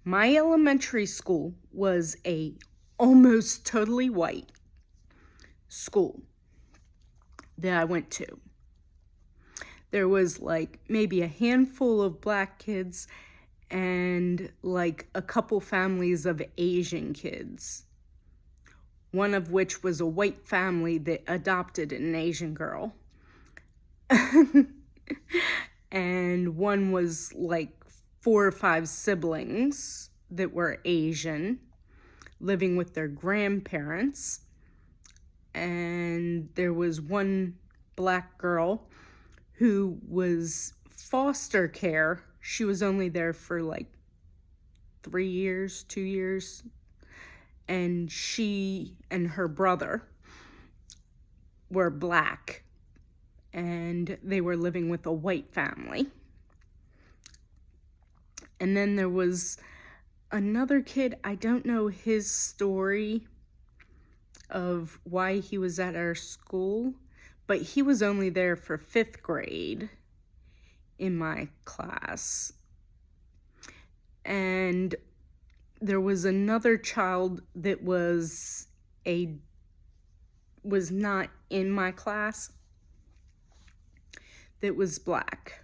My elementary school was a almost totally white school that I went to. There was like maybe a handful of black kids and like a couple families of Asian kids. One of which was a white family that adopted an Asian girl. And one was like 4 or 5 siblings that were Asian, living with their grandparents. And there was one black girl who was foster care. She was only there for like 3 years, 2 years. And she and her brother were black. And they were living with a white family. And then there was another kid, I don't know his story of why he was at our school, but he was only there for 5th grade in my class. And there was another child that was not in my class that was black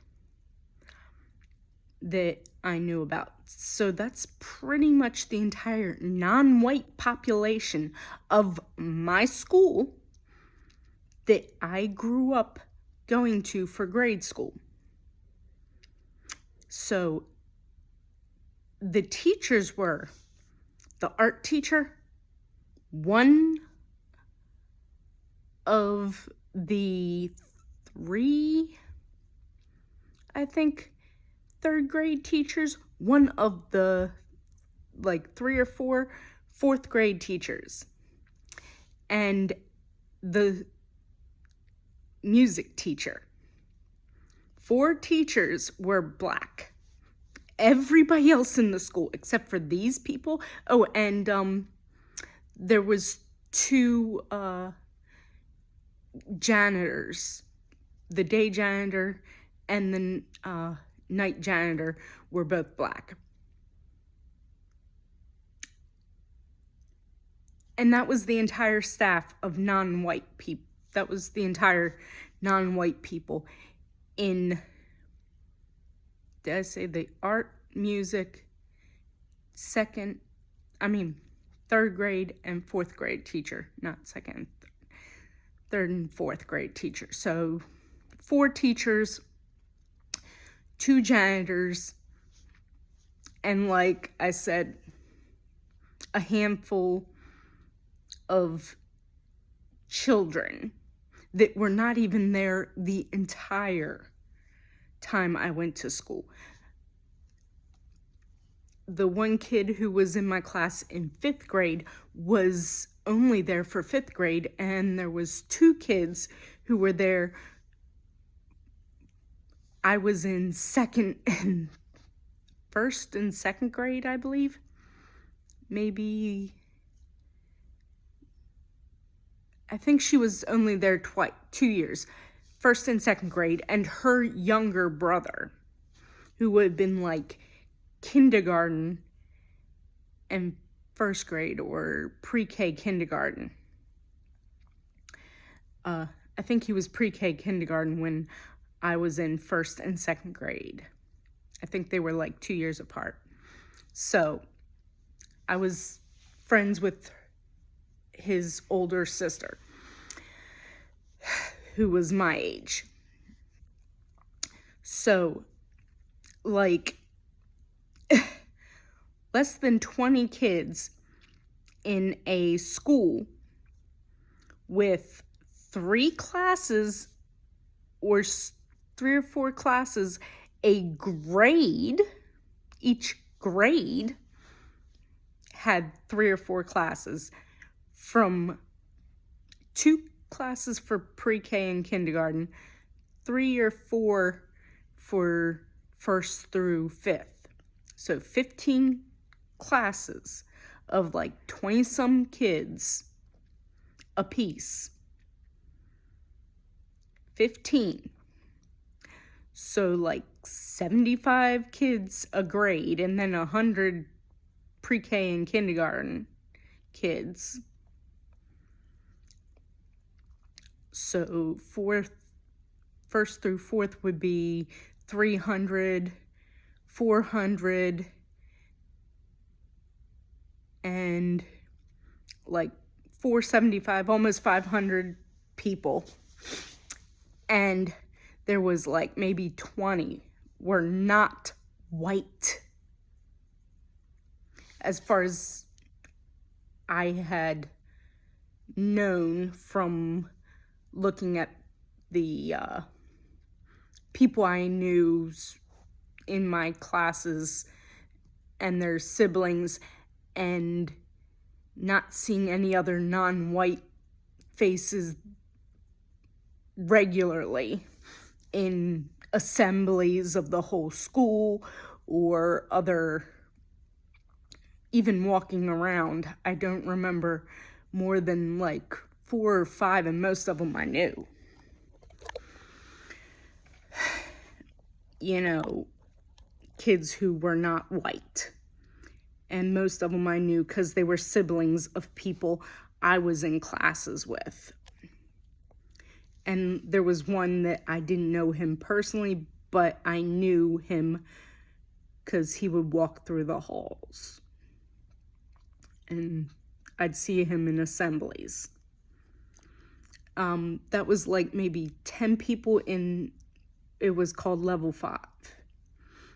that I knew about. So that's pretty much the entire non-white population of my school that I grew up going to for grade school. So the teachers were the art teacher, one of the 3, I think, 3rd grade teachers, one of the like 3 or 4 4th grade teachers, and the music teacher. 4 teachers were black. Everybody else in the school, except for these people. Oh, and there was 2 janitors. The day janitor and the night janitor were both black. And that was the entire staff of non-white people. That was the entire non-white people in, did I say the art, music, 3rd grade and 4th grade teacher, not 2nd, 3rd and 4th grade teacher. So 4 teachers, 2 janitors, and like I said, a handful of children that were not even there the entire time I went to school. The one kid who was in my class in 5th grade was only there for 5th grade, and there was 2 kids who were there. I was in 1st and 2nd grade, I believe. Maybe, I think she was only there 2 years, 1st and 2nd grade, and her younger brother, who would have been like kindergarten and 1st grade or pre-K kindergarten. I think he was pre-K kindergarten when I was in 1st and 2nd grade. I think they were like 2 years apart. So I was friends with his older sister, who was my age. So, like, less than 20 kids in a school with 3 classes or 3 or 4 classes, a grade, each grade had 3 or 4 classes, from 2 classes for pre-K and kindergarten, 3 or 4 for 1st through 5th. So 15 classes of like 20-some kids a piece. 15. So like 75 kids a grade, and then 100 pre-K and kindergarten kids. So first through fourth would be 300, 400, and like 475, almost 500 people. And there was like maybe 20 were not white. As far as I had known from looking at the people I knew in my classes and their siblings, and not seeing any other non-white faces regularly in assemblies of the whole school or other, even walking around. I don't remember more than like 4 or 5, and most of them I knew. You know, kids who were not white. And most of them I knew because they were siblings of people I was in classes with. And there was one that I didn't know him personally, but I knew him because he would walk through the halls. And I'd see him in assemblies. That was like maybe 10 people in, it was called level 5.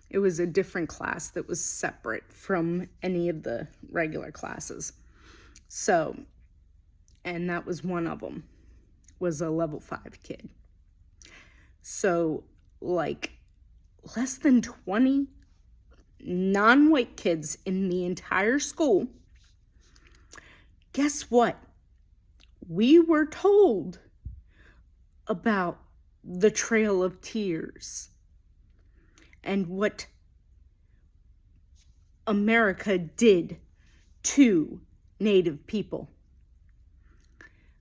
It was a different class that was separate from any of the regular classes. So, and that was one of them, was a level 5 kid. So, like, less than 20 non-white kids in the entire school. Guess what? We were told about the Trail of Tears and what America did to Native people.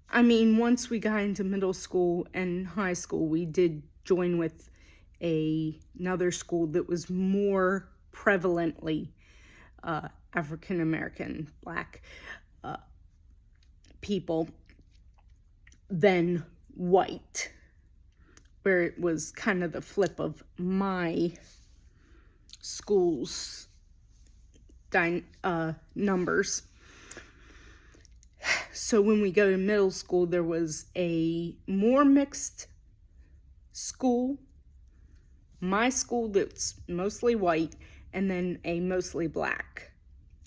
I mean, once we got into middle school and high school, we did join with another school that was more prevalently African American, Black people than white, where it was kind of the flip of my school's numbers. So when we go to middle school, there was a more mixed school, my school that's mostly white, and then a mostly Black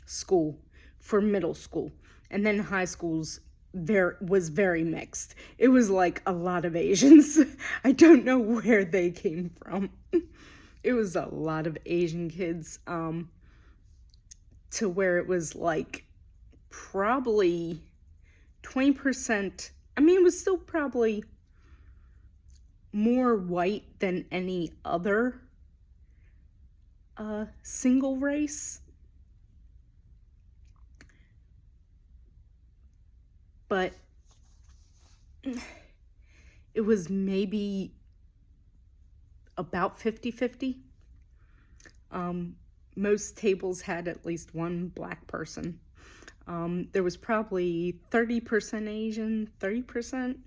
school for middle school. And then high schools was very mixed. It was like a lot of Asians. I don't know where they came from. It was a lot of Asian kids, to where it was like probably 20%. I mean, it was still probably more white than any other single race. But it was maybe about 50-50. Most tables had at least one Black person. There was probably 30% Asian, 30%,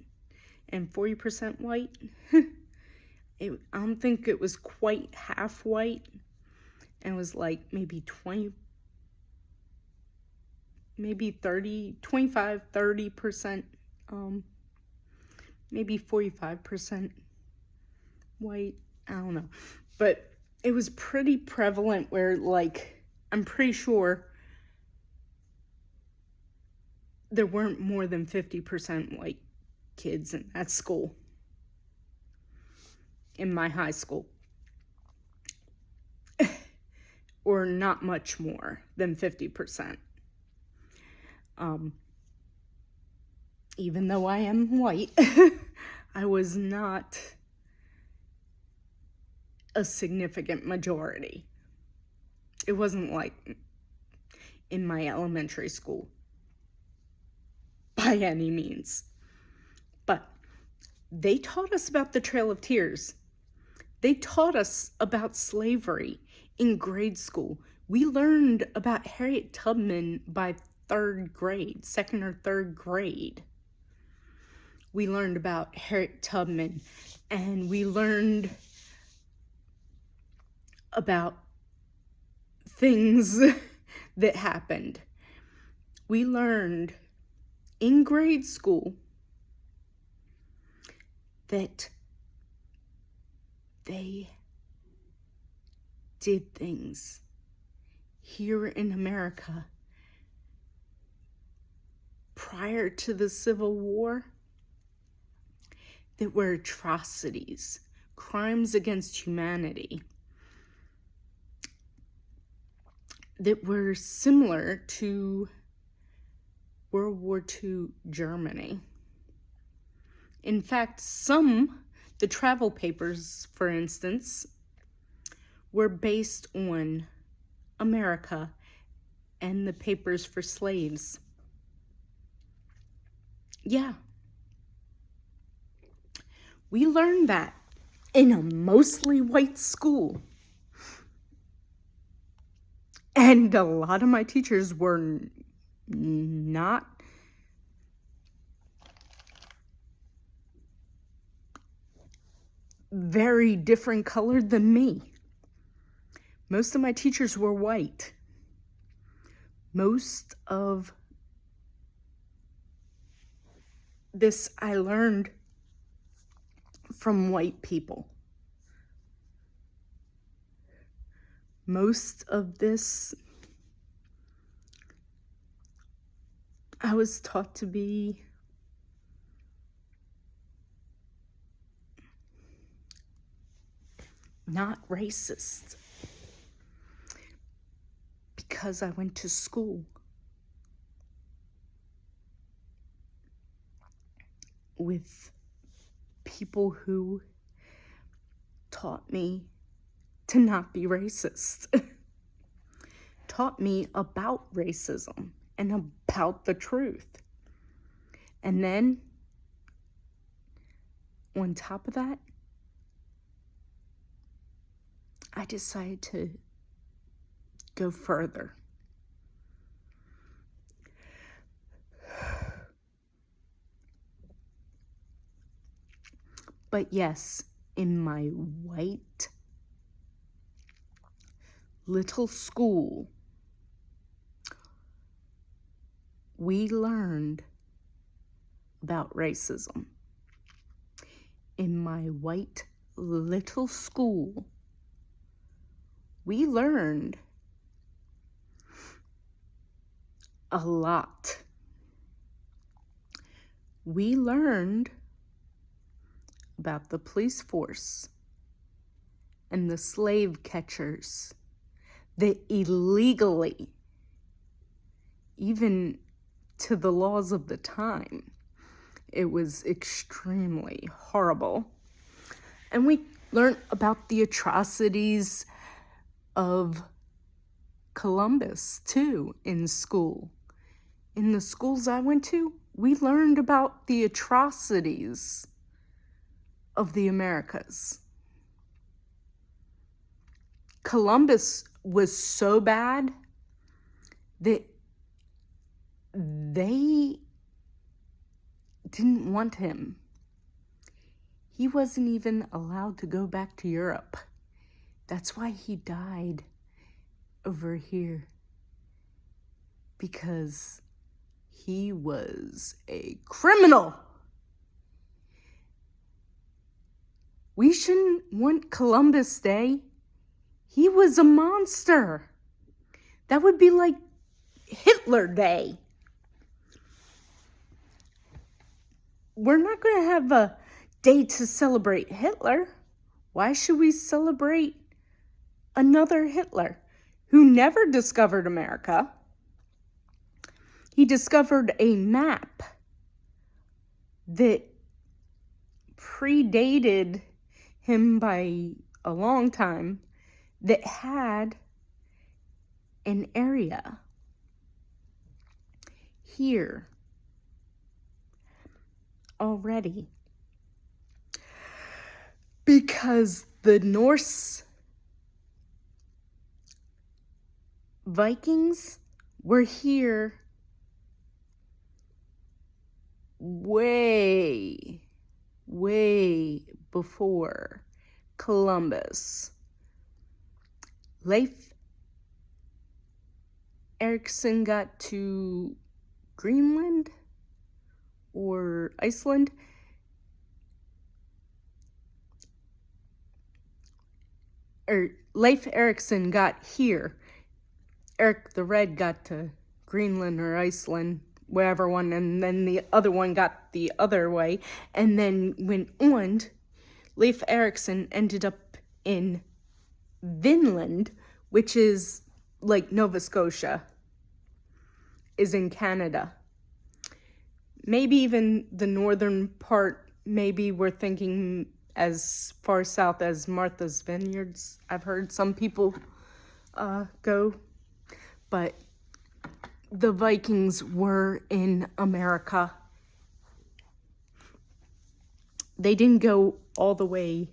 and 40% white. I don't think it was quite half white. And it was like maybe 20, maybe 30, 25, 30%, maybe 45% white. I don't know. But it was pretty prevalent where, like, I'm pretty sure there weren't more than 50% white kids in that school, in my high school. Or not much more than 50%. Even though I am white, I was not a significant majority. It wasn't like in my elementary school by any means. But they taught us about the Trail of Tears. They taught us about slavery in grade school. We learned about Harriet Tubman by third grade, second or third grade. We learned about Harriet Tubman, and we learned about things that happened. We learned in grade school that they did things here in America prior to the Civil War that were atrocities, crimes against humanity, that were similar to World War II Germany. In fact, the travel papers, for instance, were based on America and the papers for slaves. Yeah. We learned that in a mostly white school. And a lot of my teachers were not very different colored than me. Most of my teachers were white. Most of this I learned from white people. Most of this I was taught to be not racist because I went to school with people who taught me to not be racist, taught me about racism and about the truth. And then, on top of that, I decided to go further. But yes, in my white little school, we learned about racism. In my white little school, we learned a lot. We learned about the police force and the slave catchers that illegally, even to the laws of the time, it was extremely horrible. And we learned about the atrocities of Columbus, too, in school. In the schools I went to, we learned about the atrocities of the Americas. Columbus was so bad that they didn't want him. He wasn't even allowed to go back to Europe. That's why he died over here. Because he was a criminal. We shouldn't want Columbus Day. He was a monster. That would be like Hitler Day. We're not going to have a day to celebrate Hitler. Why should we celebrate another Hitler who never discovered America? He discovered a map that predated him by a long time that had an area here already. Because the Norse Vikings were here way, way before Columbus. Leif Erikson got to Greenland or Iceland. Leif Erikson got here. Eric the Red got to Greenland or Iceland, wherever one, and then the other one got the other way, and then went on. Leif Erikson ended up in Vinland, which is like Nova Scotia, is in Canada. Maybe even the northern part, maybe we're thinking as far south as Martha's Vineyards. I've heard some people go. But the Vikings were in America. They didn't go all the way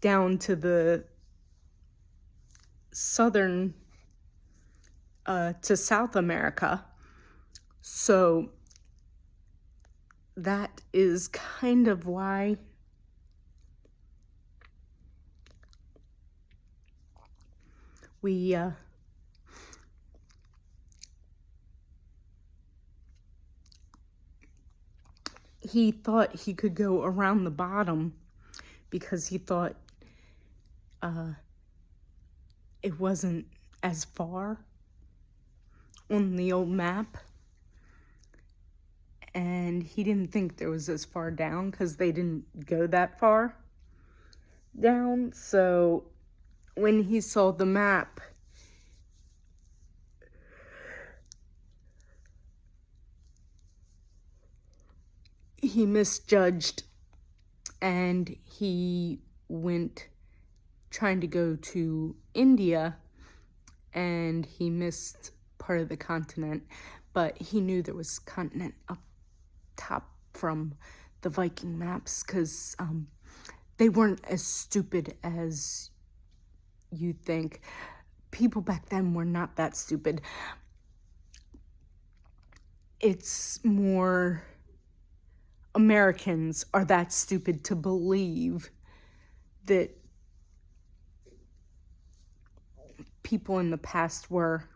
down to the southern, to South America. So that is kind of why we he thought he could go around the bottom because he thought it wasn't as far on the old map. And he didn't think there was as far down because they didn't go that far down. So when he saw the map, he misjudged and he went trying to go to India and he missed part of the continent, but he knew there was continent up top from the Viking maps because they weren't as stupid as you think. People back then were not that stupid. It's more Americans are that stupid to believe that people in the past were.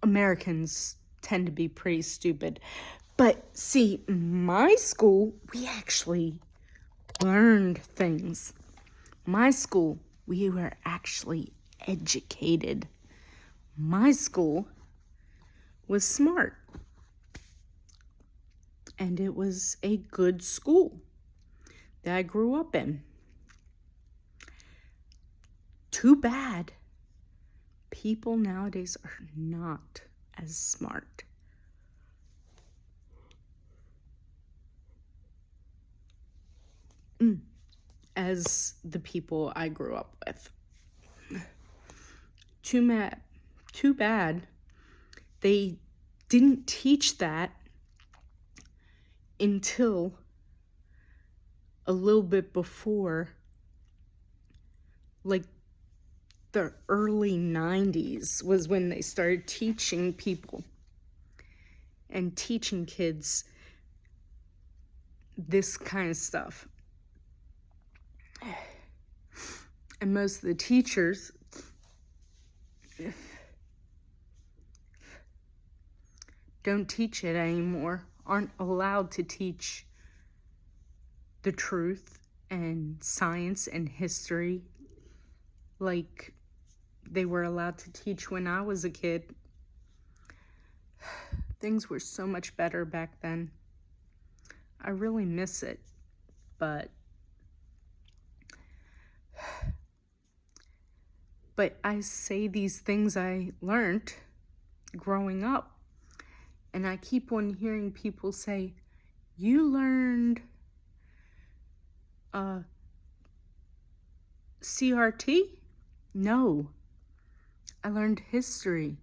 Americans tend to be pretty stupid. But see, my school, we actually learned things. My school, we were actually educated. My school was smart. And it was a good school that I grew up in. Too bad people nowadays are not as smart. As the people I grew up with. Too bad they didn't teach that until a little bit before, like the early 90s was when they started teaching people and teaching kids this kind of stuff. And most of the teachers don't teach it anymore, aren't allowed to teach the truth and science and history like they were allowed to teach when I was a kid. Things were so much better back then. I really miss it, but I say these things I learned growing up, and I keep on hearing people say, you learned CRT? No, I learned history.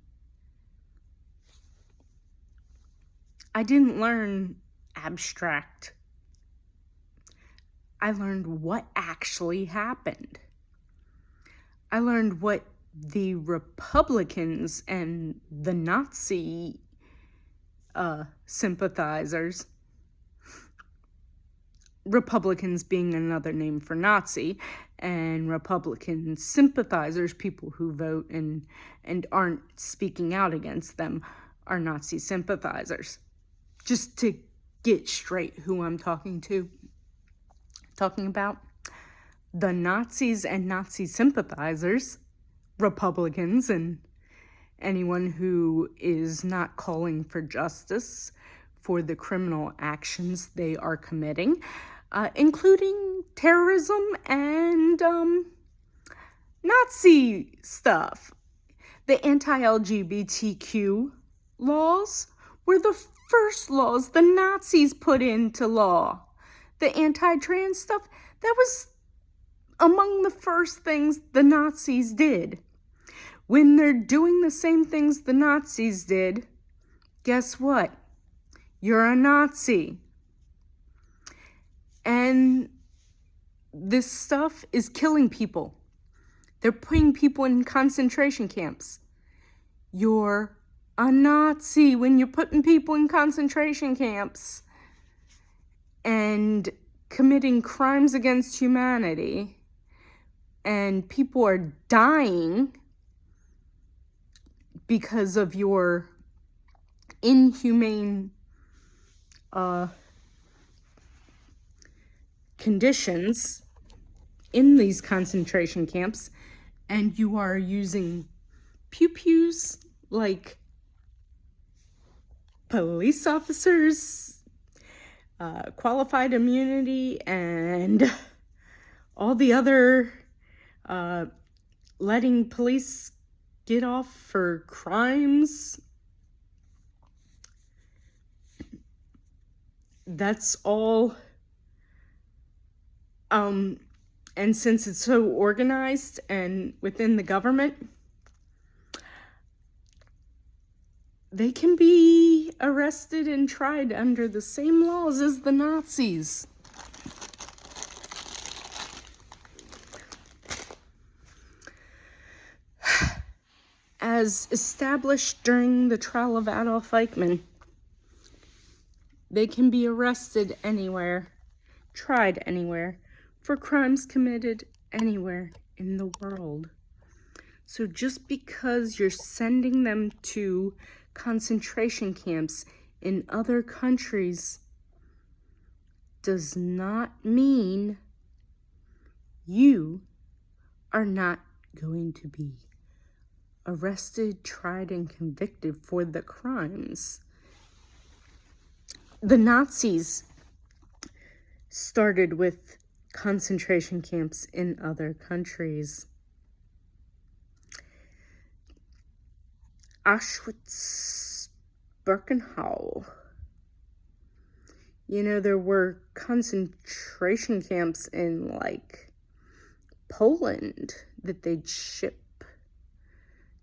I didn't learn abstract. I learned what actually happened. I learned what the Republicans and the Nazi sympathizers, Republicans being another name for Nazi, and Republican sympathizers, people who vote and aren't speaking out against them, are Nazi sympathizers. Just to get straight who I'm talking about. The Nazis and Nazi sympathizers, Republicans, and anyone who is not calling for justice for the criminal actions they are committing, including terrorism and Nazi stuff. The anti-LGBTQ laws were the first laws the Nazis put into law. The anti-trans stuff, that was among the first things the Nazis did. When they're doing the same things the Nazis did, guess what? You're a Nazi. And this stuff is killing people. They're putting people in concentration camps. You're a Nazi when you're putting people in concentration camps and committing crimes against humanity, and people are dying because of your inhumane conditions in these concentration camps, and you are using pew-pews like police officers, qualified immunity, and all the other letting police get off for crimes. That's all. And since it's so organized and within the government, they can be arrested and tried under the same laws as the Nazis. As established during the trial of Adolf Eichmann, they can be arrested anywhere, tried anywhere, for crimes committed anywhere in the world. So just because you're sending them to concentration camps in other countries does not mean you are not going to be arrested, tried, and convicted for the crimes. The Nazis started with concentration camps in other countries. Auschwitz, Birkenau. You know, there were concentration camps in, like, Poland that they'd ship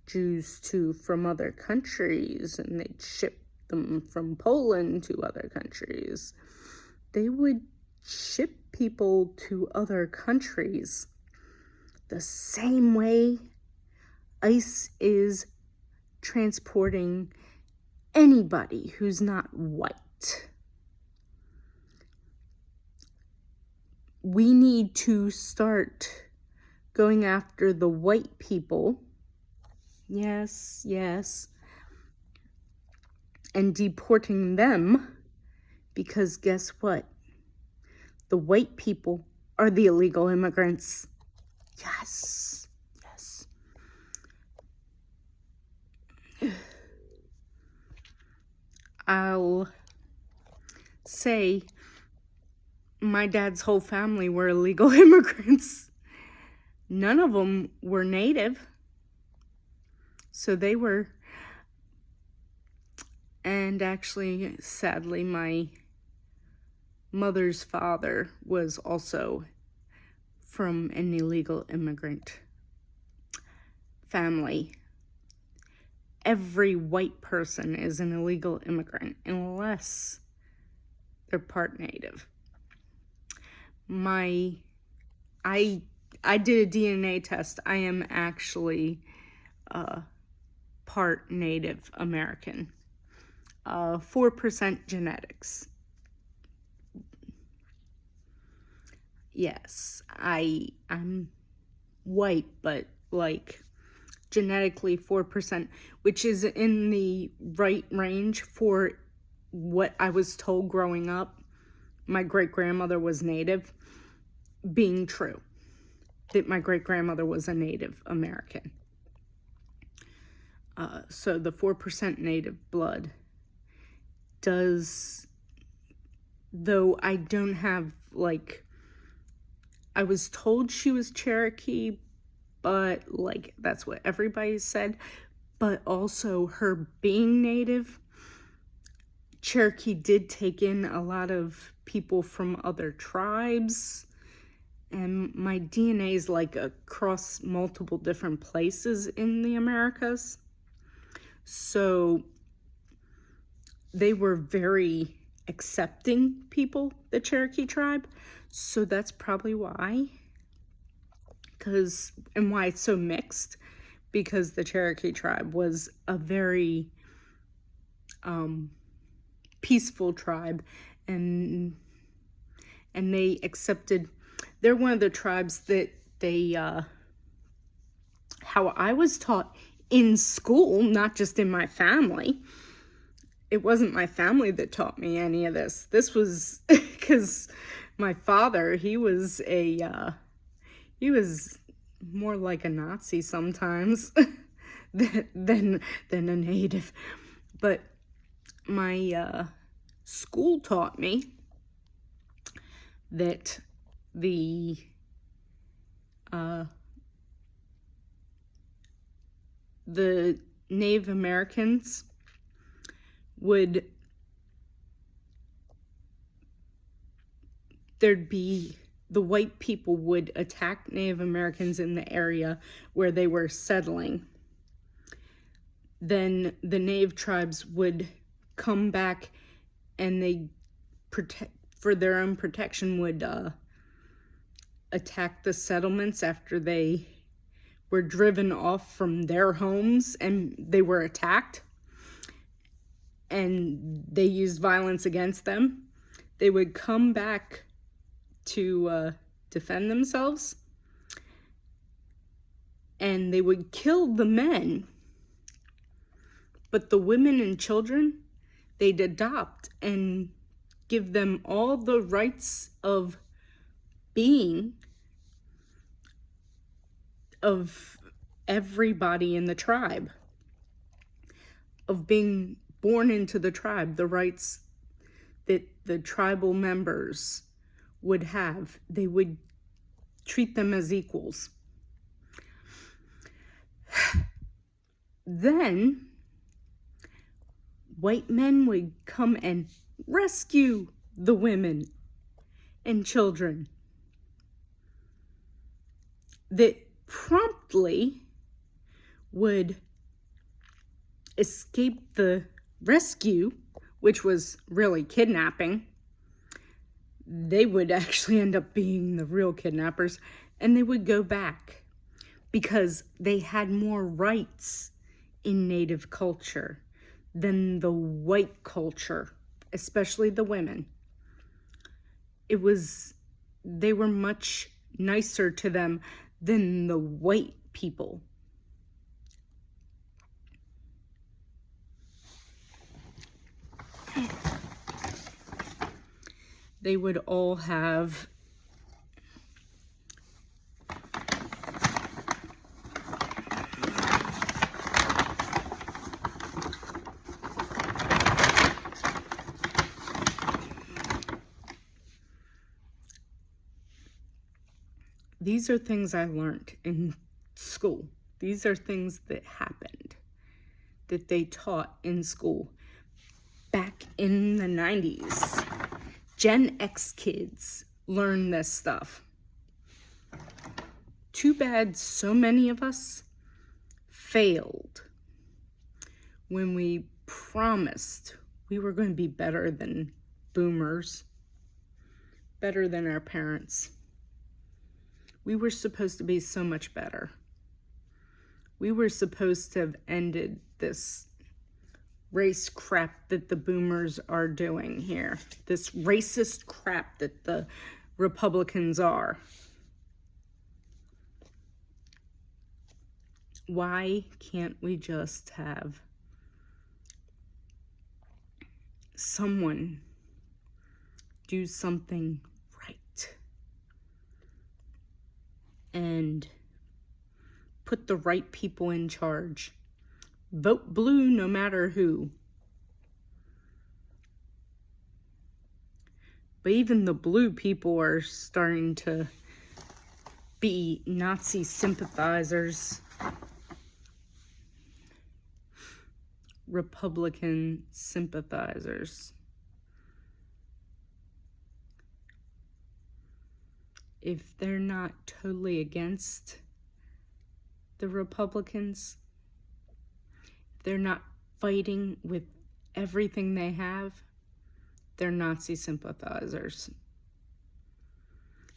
Jews to from other countries, and they'd ship them from Poland to other countries. They would ship people to other countries the same way ICE is transporting anybody who's not white. We need to start going after the white people. Yes, and deporting them, because guess what? The white people are the illegal immigrants. Yes. I'll say my dad's whole family were illegal immigrants. None of them were native. So they were, and actually, sadly, my mother's father was also from an illegal immigrant family. Every white person is an illegal immigrant unless they're part native. I did a DNA test. I am actually part Native American, 4% genetics. Yes, I'm white, but like genetically 4%, which is in the right range for what I was told growing up. My great-grandmother was Native, being true, that my great-grandmother was a Native American. So the 4% Native blood does, though I don't have, like, I was told she was Cherokee, but, like, that's what everybody said. But also her being Native, Cherokee did take in a lot of people from other tribes. And my DNA is, like, across multiple different places in the Americas. So they were very accepting people, the Cherokee tribe. So that's probably why. And why it's so mixed, because the Cherokee tribe was a very peaceful tribe, and they accepted, they're one of the tribes that they, how I was taught in school, not just in my family. It wasn't my family that taught me any of this. This was because my father, he was more like a Nazi sometimes than a Native. But my school taught me that the Native Americans the white people would attack Native Americans in the area where they were settling. Then the Native tribes would come back, and they for their own protection would attack the settlements after they were driven off from their homes and they were attacked, and they used violence against them. They would come back to defend themselves, and they would kill the men, but the women and children, they'd adopt and give them all the rights of being of everybody in the tribe, of being born into the tribe, the rights that the tribal members would have. They would treat them as equals. Then white men would come and rescue the women and children that promptly would escape the rescue, which was really kidnapping. They would actually end up being the real kidnappers, and they would go back because they had more rights in Native culture than the white culture, especially the women. They were much nicer to them than the white people. They would all have these are things I learned in school. These are things that happened, that they taught in school back in the 90s. Gen X kids learn this stuff. Too bad so many of us failed when we promised we were going to be better than boomers, better than our parents. We were supposed to be so much better. We were supposed to have ended this race crap that the boomers are doing here. This racist crap that the Republicans are. Why can't we just have someone do something right and put the right people in charge? Vote blue no matter who. But even the blue people are starting to be Nazi sympathizers, Republican sympathizers. If they're not totally against the Republicans, if they're not fighting with everything they have, they're Nazi sympathizers.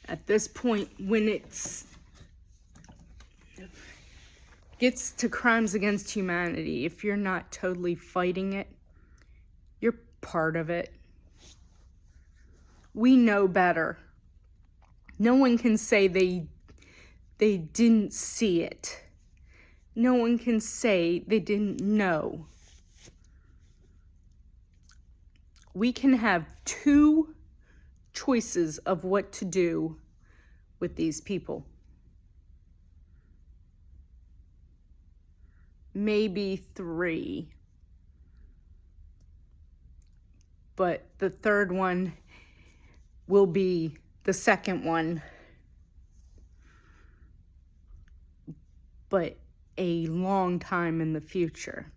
At this point, when it's gets to crimes against humanity, if you're not totally fighting it, you're part of it. We know better. No one can say they didn't see it. No one can say they didn't know. We can have two choices of what to do with these people. Maybe three. But the third one will be the second one. But a long time in the future.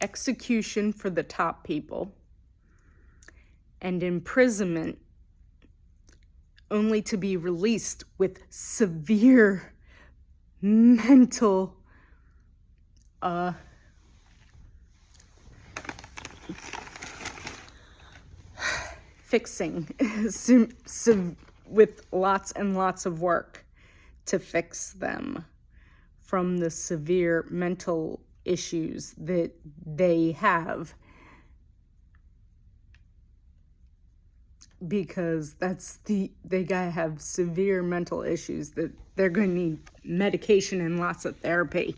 Execution for the top people and imprisonment only to be released with severe mental fixing with lots and lots of work to fix them from the severe mental issues that they have, because they gotta have severe mental issues that they're gonna need medication and lots of therapy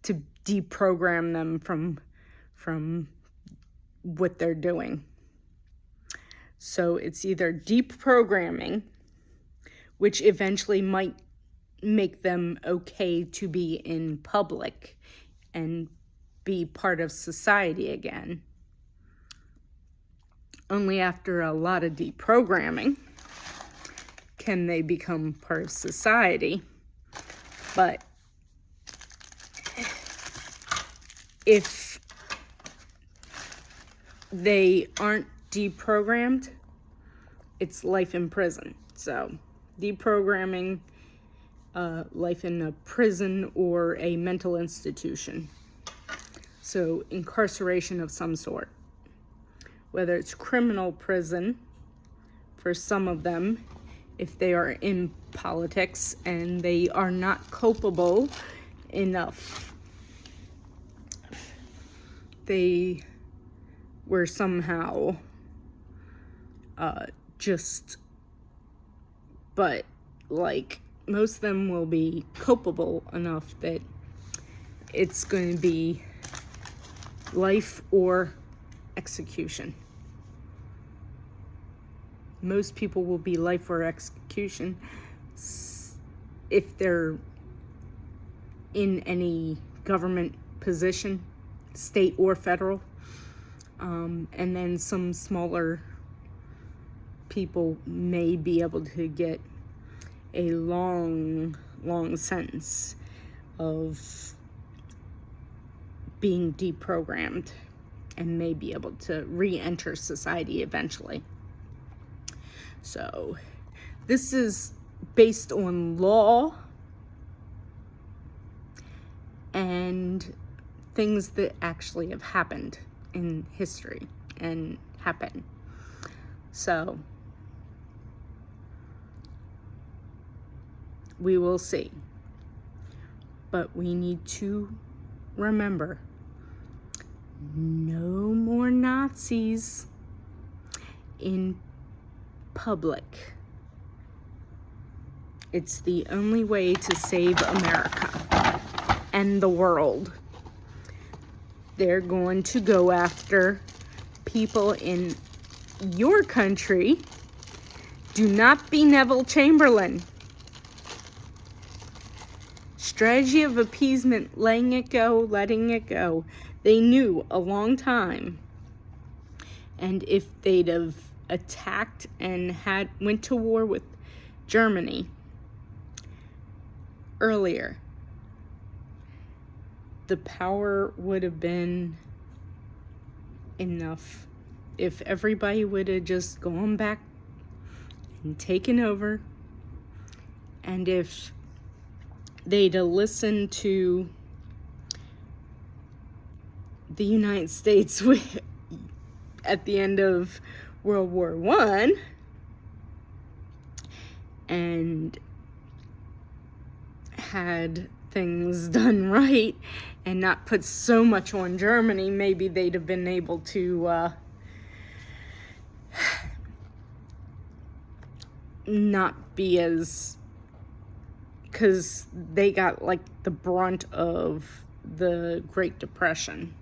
to deprogram them from what they're doing. So it's either deprogramming, which eventually might make them okay to be in public and be part of society again. Only after a lot of deprogramming can they become part of society. But if they aren't deprogrammed, it's life in prison. So deprogramming, life in a prison or a mental institution. So incarceration of some sort. Whether it's criminal prison for some of them, if they are in politics and they are not culpable enough. They were somehow but like most of them will be culpable enough that it's going to be life or execution. Most people will be life or execution if they're in any government position, state or federal. And then some smaller people may be able to get a long sentence of being deprogrammed and may be able to re-enter society eventually. So this is based on law and things that actually have happened in history and happen. So We will see. But we need to remember, no more Nazis in public. It's the only way to save America and the world. They're going to go after people in your country. Do not be Neville Chamberlain. Strategy of appeasement, letting it go. They knew a long time. And if they'd have attacked and went to war with Germany earlier, the power would have been enough. If everybody would have just gone back and taken over, and if they'd have listened to the United States at the end of World War I, and had things done right and not put so much on Germany, maybe they'd have been able to not be as, because they got like the brunt of the Great Depression.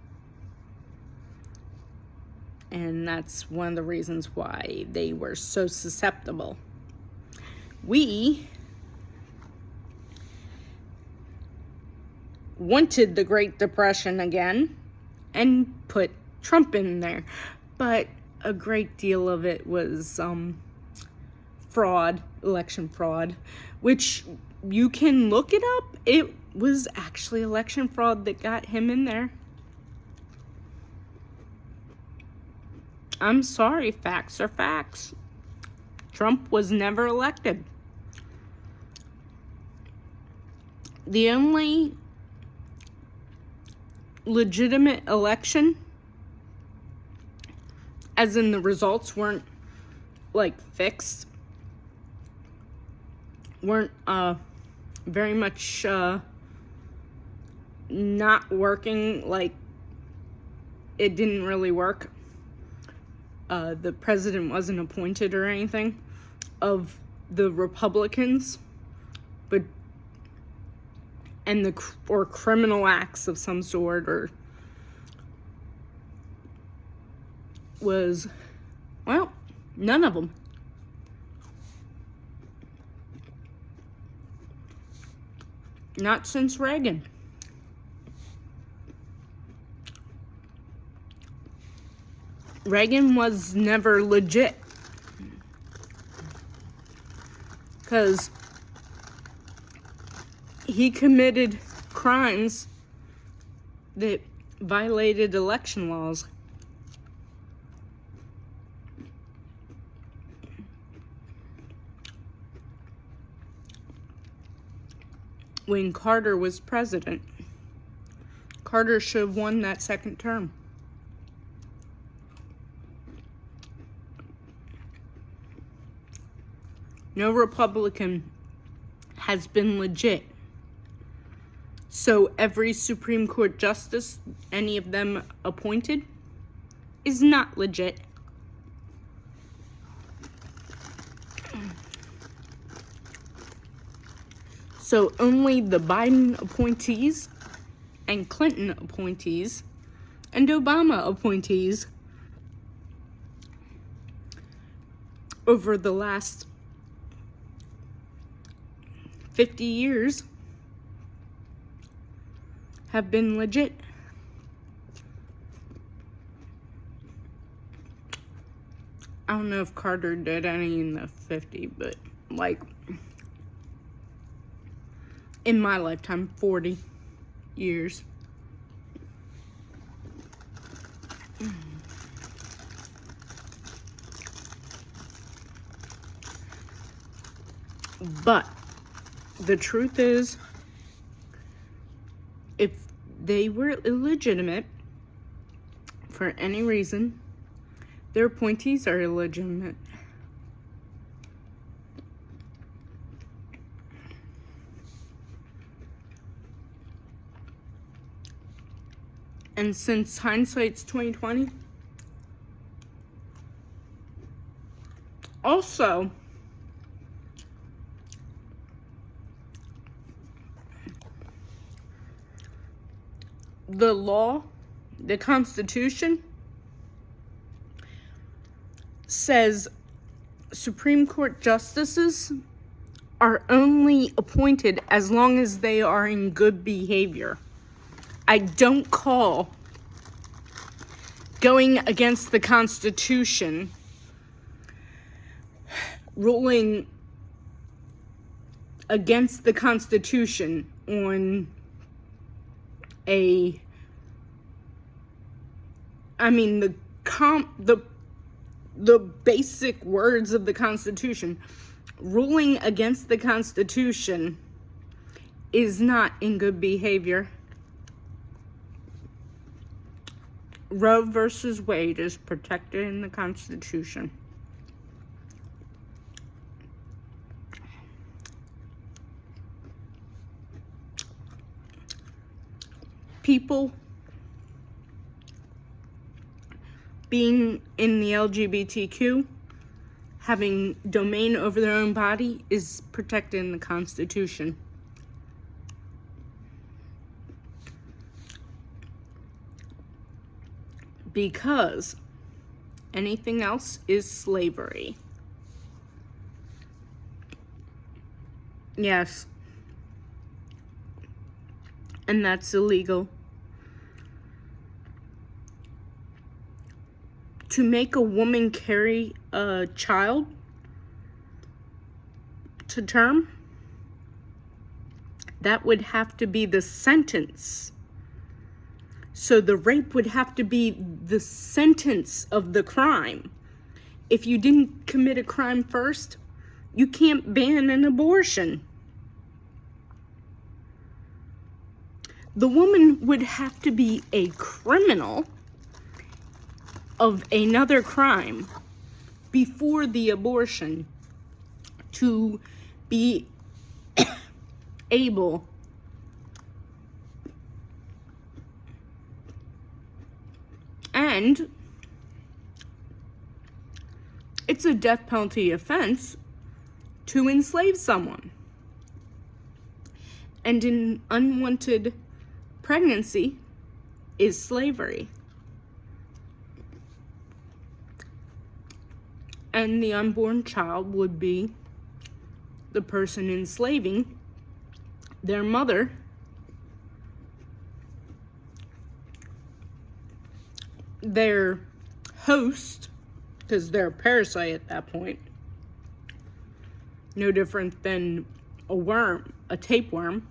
And that's one of the reasons why they were so susceptible. We wanted the Great Depression again and put Trump in there. But a great deal of it was fraud, election fraud, which you can look it up. It was actually election fraud that got him in there. I'm sorry, facts are facts. Trump was never elected. The only legitimate election, as in the results weren't like fixed, weren't very much not working, like it didn't really work. The president wasn't appointed or anything of the Republicans, but or criminal acts of some sort, or was, well, none of them. Not since Reagan. Reagan was never legit. Because he committed crimes that violated election laws. When Carter was president, Carter should have won that second term. No Republican has been legit. So every Supreme Court justice, any of them appointed, is not legit. So only the Biden appointees and Clinton appointees and Obama appointees over the last 50 years have been legit. I don't know if Carter did any in the 50, but like in my lifetime, 40 years. But the truth is, if they were illegitimate for any reason, their appointees are illegitimate. And since hindsight's 2020, also, the law, the Constitution, says Supreme Court justices are only appointed as long as they are in good behavior. I don't call going against the Constitution, ruling against the Constitution on the basic words of the Constitution. Ruling against the Constitution is not in good behavior. Roe versus Wade is protected in the Constitution. People being in the LGBTQ, having domain over their own body, is protected in the Constitution. Because anything else is slavery. Yes. And that's illegal. To make a woman carry a child to term, that would have to be the sentence. So the rape would have to be the sentence of the crime. If you didn't commit a crime first, you can't ban an abortion. The woman would have to be a criminal of another crime before the abortion to be able and it's a death penalty offense to enslave someone. And an unwanted pregnancy is slavery. And the unborn child would be the person enslaving their mother, their host, because they're a parasite at that point. No different than a worm, a tapeworm.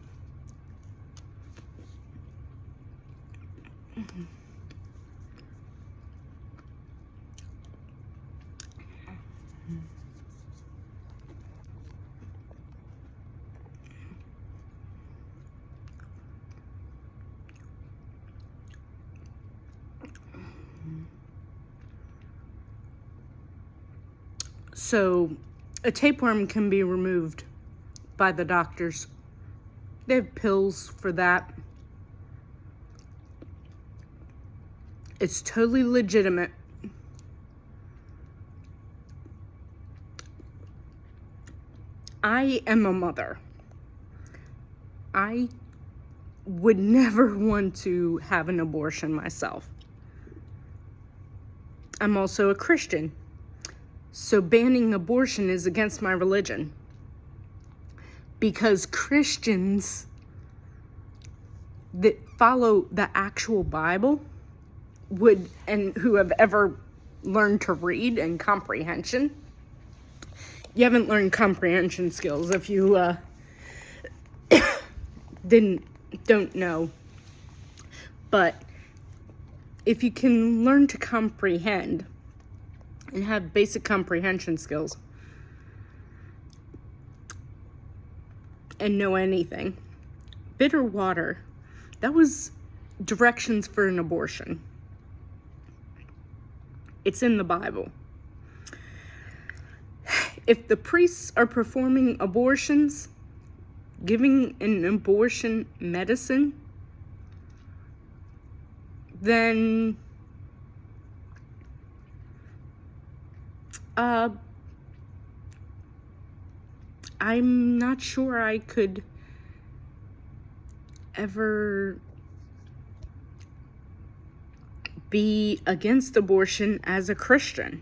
So, a tapeworm can be removed by the doctors. They have pills for that. It's totally legitimate. I am a mother. I would never want to have an abortion myself. I'm also a Christian. So banning abortion is against my religion. Because Christians that follow the actual Bible would, and who have ever learned to read and comprehension, you haven't learned comprehension skills if you don't know. But if you can learn to comprehend and have basic comprehension skills and know anything, bitter water, that was directions for an abortion. It's in the Bible. If the priests are performing abortions, giving an abortion medicine, then I'm not sure I could ever be against abortion as a Christian.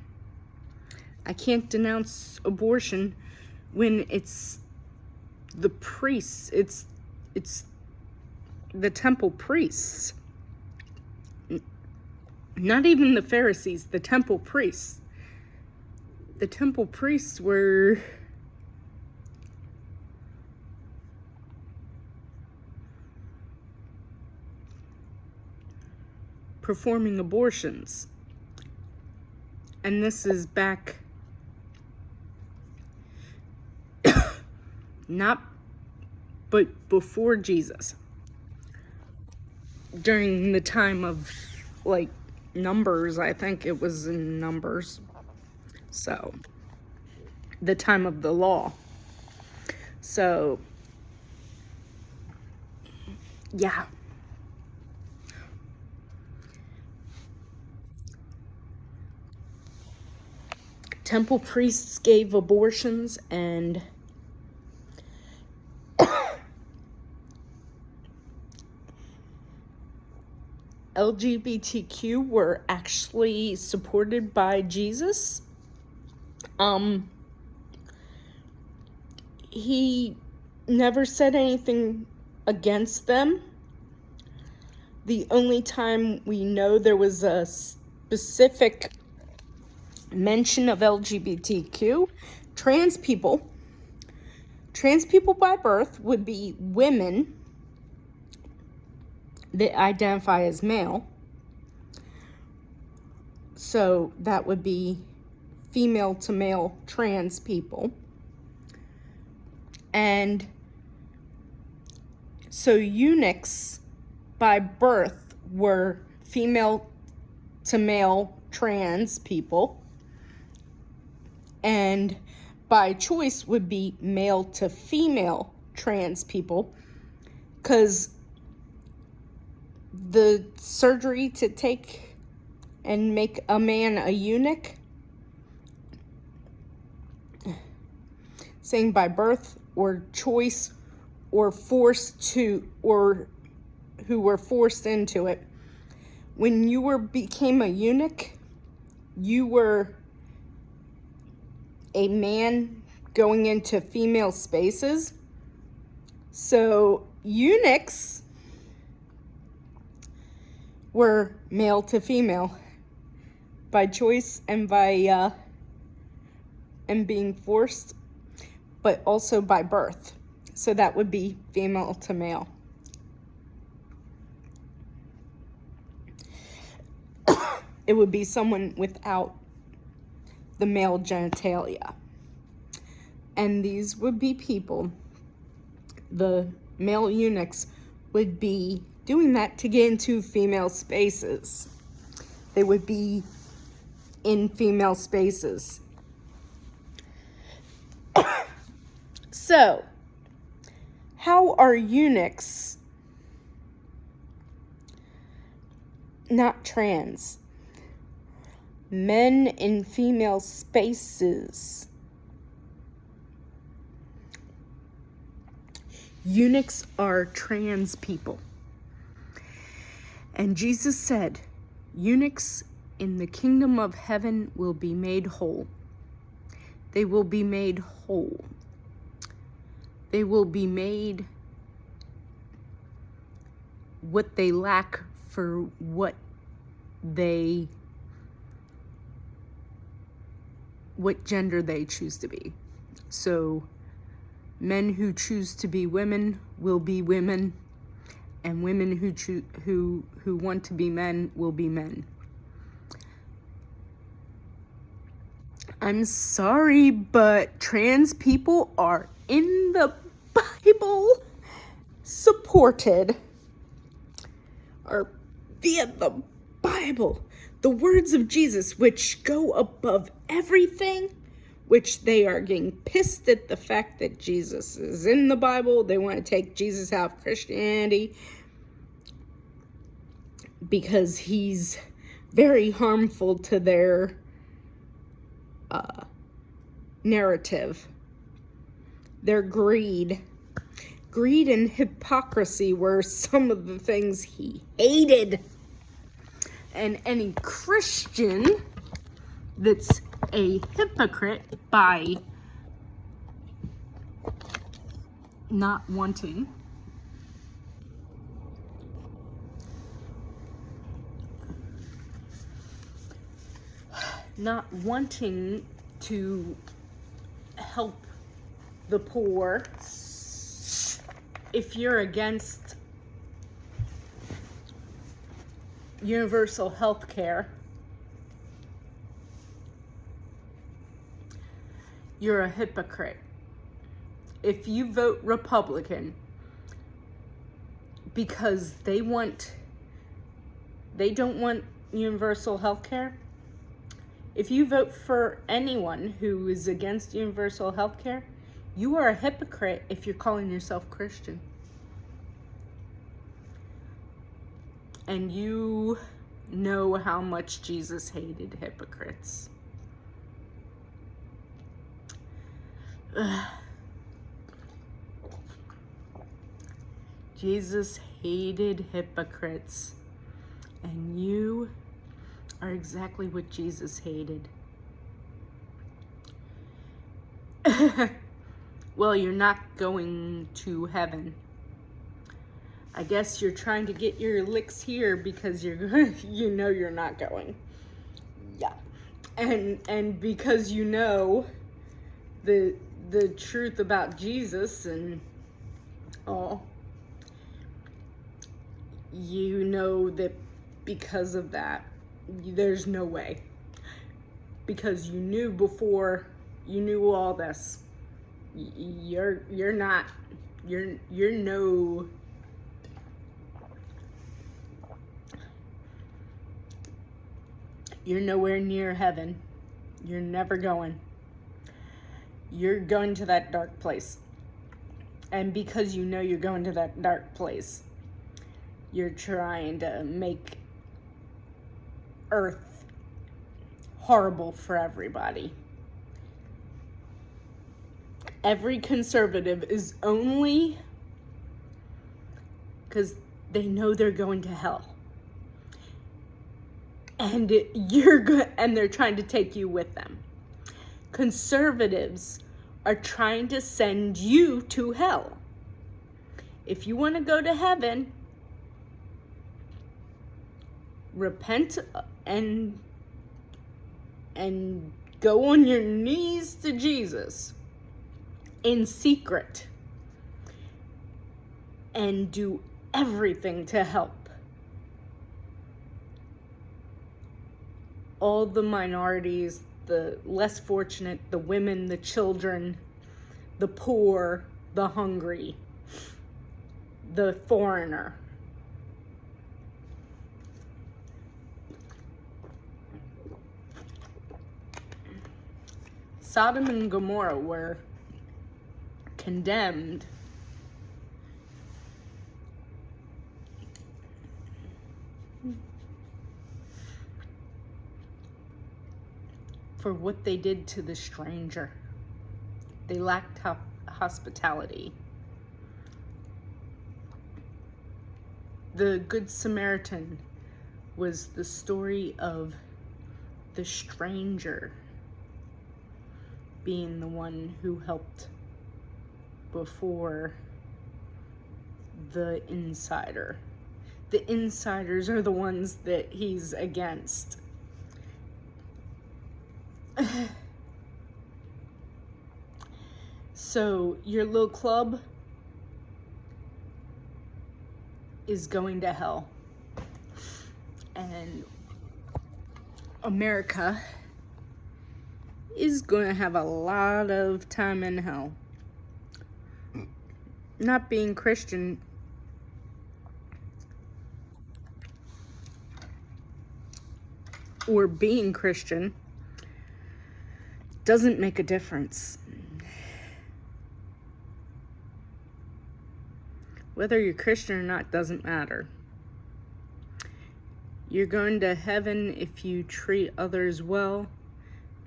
I can't denounce abortion when it's the priests, it's the temple priests. Not even the Pharisees, the temple priests. The temple priests were performing abortions. And this is back but before Jesus. During the time of Numbers, I think it was in Numbers. So, the time of the law. So, yeah. Temple priests gave abortions, and LGBTQ were actually supported by Jesus. He never said anything against them. The only time we know there was a specific mention of LGBTQ, trans people by birth would be women that identify as male. So that would be female to male trans people. And so eunuchs by birth were female to male trans people. And by choice would be male to female trans people. Because the surgery to take and make a man a eunuch, saying by birth or choice or forced to, or who were forced into it. When you became a eunuch, you were a man going into female spaces. So eunuchs were male to female by choice and by and being forced, but also by birth. So that would be female to male. It would be someone without the male genitalia. And these would be people, the male eunuchs would be doing that to get into female spaces. They would be in female spaces. So, how are eunuchs not trans? Men in female spaces. Eunuchs are trans people. And Jesus said, eunuchs in the kingdom of heaven will be made whole. They will be made whole. They will be made what they lack for what gender they choose to be. So men who choose to be women will be women, and women who want to be men will be men. I'm sorry, but trans people are in the Bible supported, or via the Bible, the words of Jesus, which go above everything, which they are getting pissed at the fact that Jesus is in the Bible. They want to take Jesus out of Christianity. because he's very harmful to their narrative. Their greed. Greed and hypocrisy were some of the things he hated. And any Christian that's a hypocrite by not wanting to help the poor, if you're against universal health care, you're a hypocrite. If you vote Republican because they don't want universal health care, if you vote for anyone who is against universal health care, you are a hypocrite if you're calling yourself Christian. And you know how much Jesus hated hypocrites. Ugh. Jesus hated hypocrites. And you are exactly what Jesus hated. Well, you're not going to heaven. I guess you're trying to get your licks here because you know you're not going. Yeah. And because you know the truth about Jesus and all, you know that because of that, there's no way. Because you knew before you knew all this. You're nowhere near heaven. You're never going. You're going to that dark place. And because you know you're going to that dark place, you're trying to make earth horrible for everybody. Every conservative is only because they know they're going to hell. And they're trying to take you with them. Conservatives are trying to send you to hell. If you want to go to heaven, repent and go on your knees to Jesus in secret and do everything to help all the minorities, the less fortunate, the women, the children, the poor, the hungry, the foreigner. Sodom and Gomorrah were condemned for what they did to the stranger. They lacked hospitality. The Good Samaritan was the story of the stranger being the one who helped before the insider. The insiders are the ones that he's against. So your little club is going to hell. And America is going to have a lot of time in hell. Not being Christian or being Christian doesn't make a difference. Whether you're Christian or not doesn't matter. You're going to heaven if you treat others well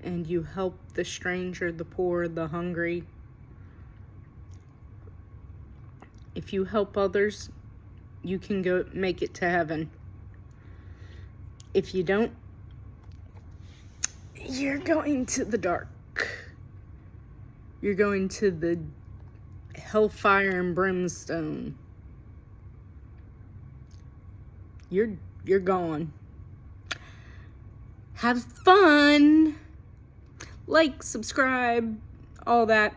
and you help the stranger, the poor, the hungry. If you help others, you can go make it to heaven. If you don't, you're going to the dark. You're going to the hellfire and brimstone. You're gone. Have fun. Like, subscribe, all that.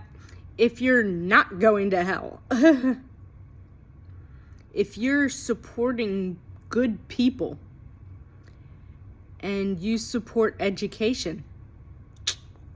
If you're not going to hell. If you're supporting good people and you support education,